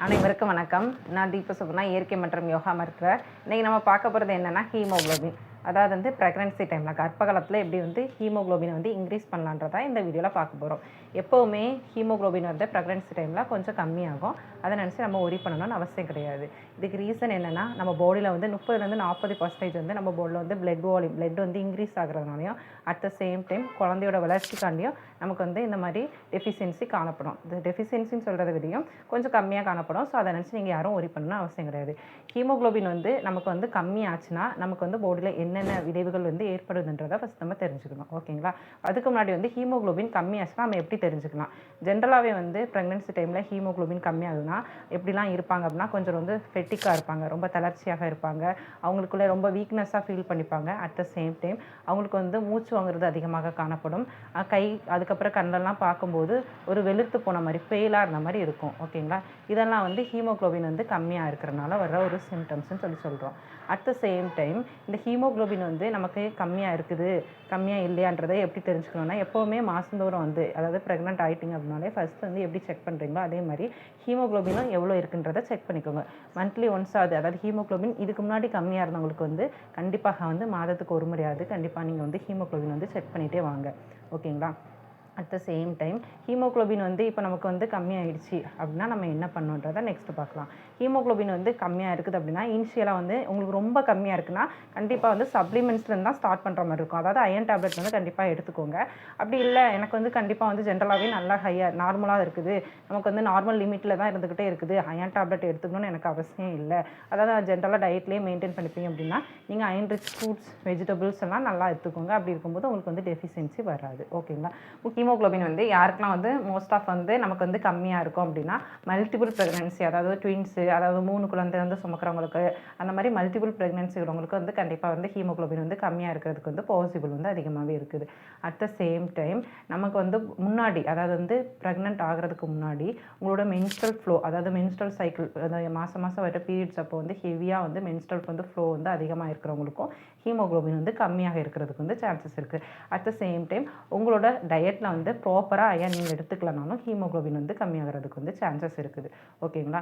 அனைவருக்கும் வணக்கம். நான் தீப சுகுணா, இயற்கை மற்றும் யோகா மருத்துவர். இன்றைக்கி நம்ம பார்க்க போகிறது என்னென்னா ஹீமோகுளோபின். அதாவது வந்து ப்ரெக்னன்சி டைமில் கர்ப்ப காலத்தில் எப்படி வந்து ஹீமோகுளோபின் வந்து இன்க்ரீஸ் பண்ணலான்றதா இந்த வீடியோவில் பார்க்க போகிறோம். எப்போவுமே ஹீமோகுளோபின் வந்து ப்ரெக்னன்சி டைமில் கொஞ்சம் கம்மியாகும். அதை நினச்சி நம்ம ஒரி பண்ணணும்னு அவசியம் கிடையாது. இதுக்கு ரீசன் என்னென்னா, நம்ம பாடியில் வந்து 30-40% வந்து நம்ம பாடியில் வந்து பிளட் வந்து இன்க்ரீஸ் ஆகிறதுனாலையும், அட் த சேம் டைம் குழந்தையோட வளர்ச்சிக்காண்டியும் நமக்கு வந்து இந்த மாதிரி டெஃபிஷியன்சி காணப்படும். இந்த டெஃபிஷியன்சின்னு சொல்கிறத விடையும் கொஞ்சம் கம்மியாக காணப்படும். ஸோ அதை நினச்சி நீங்கள் யாரும் ஒரி பண்ணணும்னு அவசியம் கிடையாது. ஹீமோகுளோபின் வந்து நமக்கு வந்து கம்மியாச்சுன்னா நமக்கு வந்து பாடியில் என்னென்ன விளைவுகள் வந்து ஏற்படுதுன்றதை ஃபஸ்ட் நம்ம தெரிஞ்சுக்கணும். ஓகேங்களா? அதுக்கு முன்னாடி வந்து ஹீமோகுளோபின் கம்மியாச்சுன்னா நம்ம எப்படி தெரிஞ்சுக்கலாம்? ஜென்ரலாகவே வந்து ப்ரெக்னன்சி டைமில் ஹீமோகுளோபின் கம்மியாகுதுன்னா எப்படிலாம் இருப்பாங்க அப்படின்னா, கொஞ்சம் வந்து ஃபெட்டிக்காக இருப்பாங்க, ரொம்ப தளர்ச்சியாக இருப்பாங்க, அவங்களுக்குள்ளே ரொம்ப வீக்னஸாக ஃபீல் பண்ணிப்பாங்க. அட் த சேம் டைம் அவங்களுக்கு வந்து மூச்சு வாங்குறது அதிகமாக காணப்படும். கை அதுக்கப்புறம் கண்ணெல்லாம் பார்க்கும்போது ஒரு வெளுத்து போன மாதிரி பேலாக இருந்த மாதிரி இருக்கும். ஓகேங்களா? இதெல்லாம் வந்து ஹீமோகுளோபின் வந்து கம்மியாக இருக்கிறனால வர ஒரு சிம்டம்ஸ்ன்னு சொல்கிறோம். அட் த சேம் டைம் இந்த ஹீமோகுளோபின் வந்து நமக்கு கம்மியாக இருக்குது, கம்மியாக இல்லையான்றதை எப்படி தெரிஞ்சுக்கணும்னா, எப்போவுமே மாதந்தோறும் வந்து அதாவது ப்ரெக்னென்ட் ஆகிட்டிங்க அப்படின்னாலே ஃபஸ்ட்டு வந்து எப்படி செக் பண்ணுறீங்களோ அதே மாதிரி ஹீமோகுளோபினும் எவ்வளோ இருக்குன்றதை செக் பண்ணிக்கோங்க. மந்த்லி ஒன்ஸ் ஆகுது. அதாவது ஹீமோகுளோபின் இதுக்கு முன்னாடி கம்மியாக இருந்தவங்களுக்கு வந்து கண்டிப்பாக வந்து மாதத்துக்கு ஒரு முறையாவது கண்டிப்பாக நீங்கள் வந்து ஹீமோகுளோபின் வந்து செக் பண்ணிகிட்டே வாங்க. ஓகேங்களா? At the same time haemoglobin வந்து இப்போ நமக்கு வந்து கம்மியாகிடுச்சு அப்படின்னா நம்ம என்ன பண்ணுன்றதை நெக்ஸ்ட்டு பார்க்கலாம். ஹீமோகுளோபின் வந்து கம்மியாக இருக்குது அப்படின்னா, இனிஷியலாக வந்து உங்களுக்கு ரொம்ப கம்மியாக இருக்குன்னா கண்டிப்பாக வந்து சப்ளிமெண்ட்ஸ்லேருந்து தான் ஸ்டார்ட் பண்ணுற மாதிரி இருக்கும். அதாவது அயன் டேப்லெட் வந்து கண்டிப்பாக எடுத்துக்கோங்க. அப்படி இல்லை எனக்கு வந்து கண்டிப்பாக வந்து ஜென்ரலாகவே நல்லா நார்மலாக இருக்குது, நமக்கு வந்து நார்மல் லிமிட்டில் தான் இருந்துக்கிட்டே இருக்குது, அயன் டேப்லெட் எடுத்துக்கணும்னு எனக்கு அவசியம் இல்லை, அதாவது ஜென்ரலாக டயட்லேயே மெயின்டைன் பண்ணிப்பீங்க அப்படின்னா நீங்கள் அயன் ரிச் ஃப்ரூட்ஸ் வெஜிடபிள்ஸ் எல்லாம் நல்லா எடுத்துக்கோங்க. அப்படி இருக்கும்போது உங்களுக்கு வந்து டெஃபிஷியன்சி வராது. ஓகேங்களா? ஹீமோகுளோபின் வந்து யாருக்கெல்லாம் வந்து மோஸ்ட் ஆஃப் வந்து நமக்கு வந்து கம்மியாக இருக்கும் அப்படின்னா, மல்டிபிள் ப்ரெக்னன்சி அதாவது ட்வின்ஸு, அதாவது 3 குழந்தை வந்து சுமக்கிறவங்களுக்கு, அந்த மாதிரி மல்டிபிள் ப்ரெக்னன்சி உள்ளவங்களுக்கு வந்து கண்டிப்பாக வந்து ஹீமோகுளோபின் வந்து கம்மியாக இருக்கிறதுக்கு வந்து பாசிபிள் வந்து அதிகமாகவே இருக்குது. அட் த சேம் டைம் நமக்கு வந்து முன்னாடி அதாவது வந்து ப்ரெக்னென்ட் ஆகிறதுக்கு முன்னாடி உங்களோட மென்ஸ்ட்ரல் ஃப்ளோ அதாவது மென்ஸ்ட்ரல் சைக்கிள் அதாவது மாதம் வர பீரியட்ஸ் அப்போ வந்து ஹெவியாக வந்து மென்ஸ்ட்ரல் வந்து ஃப்ளோ வந்து அதிகமாக இருக்கிறவங்களுக்கும் ஹீமோகுளோபின் வந்து கம்மியாக இருக்கிறதுக்கு வந்து சான்சஸ் இருக்குது. அட் த சேம் டைம் உங்களோட டயட்டில் வந்து ப்ராப்பராக அயன் நீங்கள் எடுத்துக்கலனாலும் ஹீமோகுளோபின் வந்து கம்மியாகிறதுக்கு வந்து சான்சஸ் இருக்குது. ஓகேங்களா?